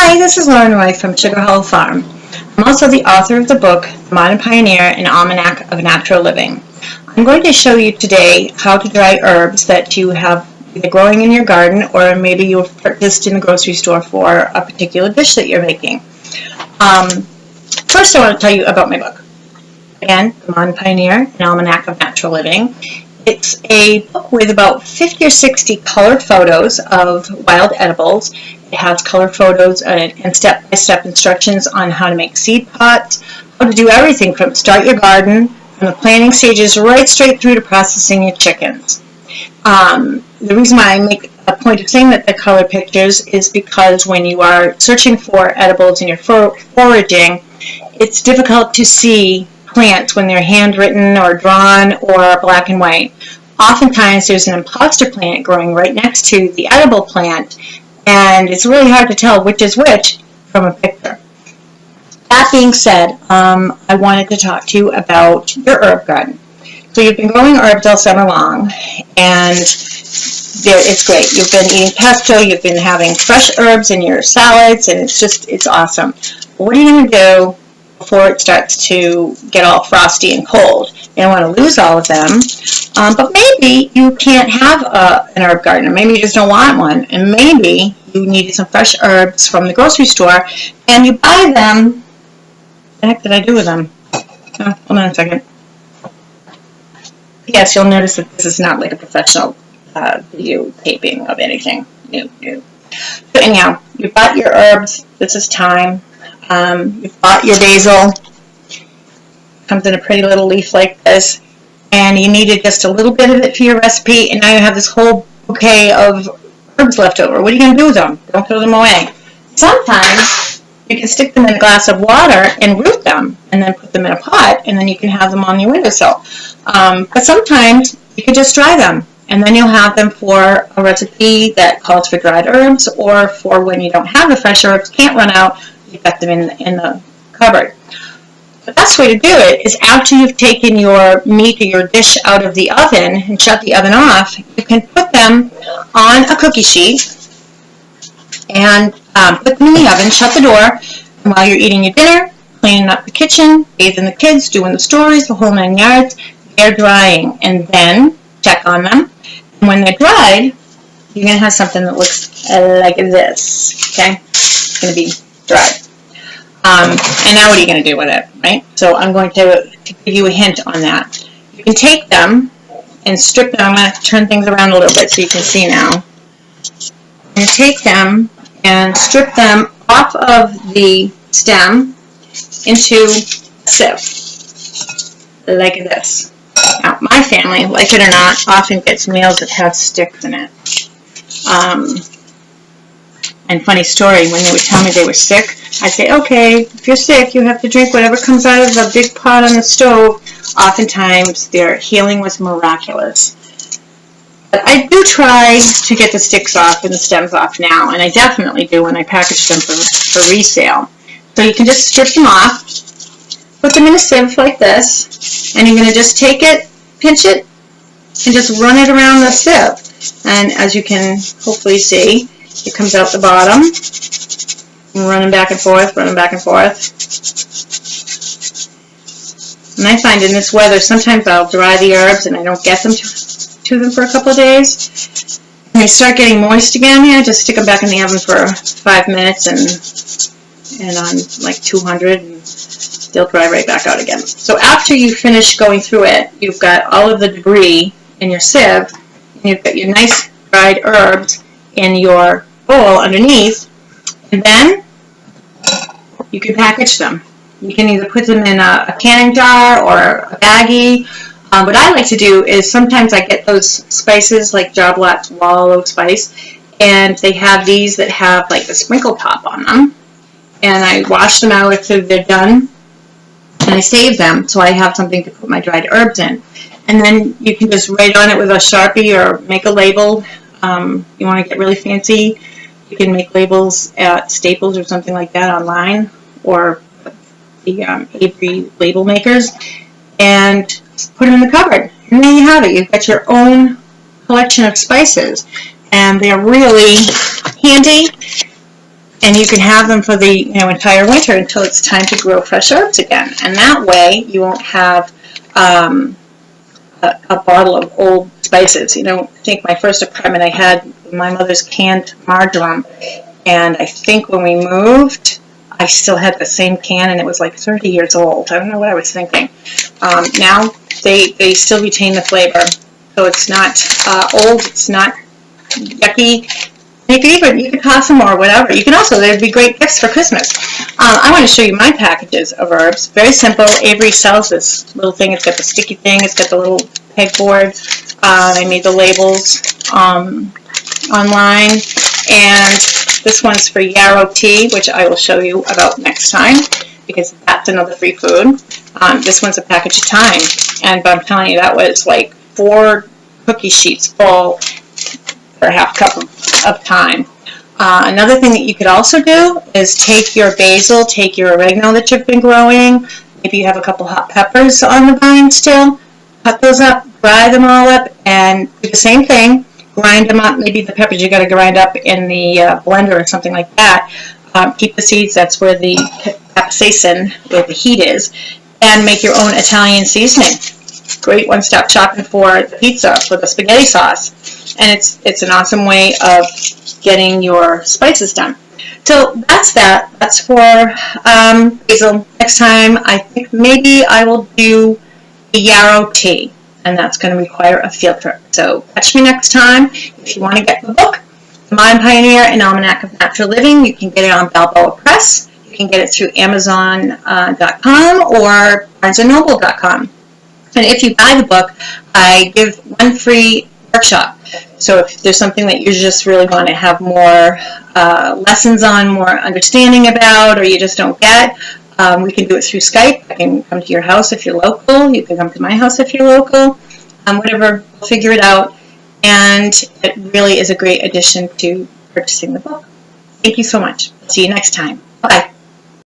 Hi, this is Lauren Roy from Sugar Hollow Farm. I'm also the author of the book, The Modern Pioneer, an Almanac of Natural Living. I'm going to show you today how to dry herbs that you have either growing in your garden or maybe you've purchased in the grocery store for a particular dish that you're making. First, I want to tell you about my book. Again, The Modern Pioneer, an Almanac of Natural Living. It's a book with about 50 or 60 colored photos of wild edibles. It has color photos and step-by-step instructions on how to make seed pots, how to do everything from start your garden, from the planting stages right straight through to processing your chickens. The reason why I make a point of saying that the color pictures is because when you are searching for edibles and you're foraging, it's difficult to see plants when they're handwritten or drawn or black and white. Oftentimes there's an imposter plant growing right next to the edible plant, and it's really hard to tell which is which from a picture. That being said, I wanted to talk to you about your herb garden. So you've been growing herbs all summer long, and it's great. You've been eating pesto, you've been having fresh herbs in your salads, and it's awesome. But what are you going to do before it starts to get all frosty and cold? You don't want to lose all of them, but maybe you can't have an herb garden, or maybe you just don't want one, and maybe you need some fresh herbs from the grocery store, and you buy them. What the heck did I do with them? Oh, hold on a second. Yes, you'll notice that this is not like a professional video taping of anything new. So anyhow, you bought your herbs. This is thyme. You bought your basil. Comes in a pretty little leaf like this, and you needed just a little bit of it for your recipe, and now you have this whole bouquet of herbs left over. What are you going to do with them? Don't throw them away. Sometimes you can stick them in a glass of water and root them, and then put them in a pot, and then you can have them on your windowsill. But sometimes you can just dry them, and then you'll have them for a recipe that calls for dried herbs, or for when you don't have the fresh herbs, can't run out, you've got them in the cupboard. The best way to do it is after you've taken your meat or your dish out of the oven and shut the oven off, you can put them on a cookie sheet and put them in the oven, shut the door, and while you're eating your dinner, cleaning up the kitchen, bathing the kids, doing the stories, the whole 9 yards, they're drying, and then check on them. And when they're dried, you're going to have something that looks like this, okay? It's going to be dried. And now what are you going to do with it, right? So I'm going to give you a hint on that. You can take them and strip them. I'm going to turn things around a little bit so you can see now. I'm going to take them and strip them off of the stem into a sieve, like this. Now, my family, like it or not, often gets meals that have sticks in it. And funny story, when they would tell me they were sick, I'd say, okay, if you're sick, you have to drink whatever comes out of the big pot on the stove. Oftentimes, their healing was miraculous. But I do try to get the sticks off and the stems off now, and I definitely do when I package them for resale. So you can just strip them off, put them in a sieve like this, and you're going to just take it, pinch it, and just run it around the sieve. And as you can hopefully see, it comes out the bottom, and running back and forth, running back and forth. And I find in this weather, sometimes I'll dry the herbs and I don't get them to them for a couple of days. When they start getting moist again, I just stick them back in the oven for 5 minutes and on like 200, and they'll dry right back out again. So after you finish going through it, you've got all of the debris in your sieve, and you've got your nice dried herbs in your bowl underneath, and then you can package them. You can either put them in a canning jar or a baggie. What I like to do is sometimes I get those spices like Job Lot's Wallow spice, and they have these that have like the sprinkle top on them, and I wash them out after they're done, and I save them so I have something to put my dried herbs in. And then you can just write on it with a Sharpie or make a label. You want to get really fancy, you can make labels at Staples or something like that online, or the Avery label makers, and put them in the cupboard. And there you have it. You've got your own collection of spices, and they're really handy. And you can have them for the entire winter until it's time to grow fresh herbs again. And that way you won't have a bottle of old spices. I think my first apartment I had my mother's canned marjoram, and I think when we moved, I still had the same can, and it was like 30 years old. I don't know what I was thinking. Now they still retain the flavor, so it's not old, it's not yucky. You could toss them or whatever. You can also, they'd be great gifts for Christmas. I want to show you my packages of herbs. Very simple. Avery sells this little thing. It's got the sticky thing. It's got the little pegboard. I made the labels online. And this one's for yarrow tea, which I will show you about next time, because that's another free food. This one's a package of thyme. And I'm telling you, that was like 4 cookie sheets full for a half cup of thyme. Another thing that you could also do is take your basil, take your oregano that you've been growing, maybe you have a couple hot peppers on the vine still, cut those up, dry them all up, and do the same thing, grind them up. Maybe the peppers you got to grind up in the blender or something like that. Keep the seeds, that's where the capsaicin, where the heat is, and make your own Italian seasoning. Great one-stop shopping for the pizza, for the spaghetti sauce. And it's an awesome way of getting your spices done. So that's that. That's for basil. Next time, I think maybe I will do a yarrow tea, and that's going to require a field trip. So catch me next time. If you want to get the book, The Modern Pioneer, an Almanac of Natural Living, you can get it on Balboa Press. You can get it through Amazon.com or BarnesandNoble.com. And if you buy the book, I give one free workshop. So if there's something that you just really want to have more lessons on, more understanding about, or you just don't get, we can do it through Skype. I can come to your house if you're local. You can come to my house if you're local. Whatever, we'll figure it out. And it really is a great addition to purchasing the book. Thank you so much. See you next time. Bye.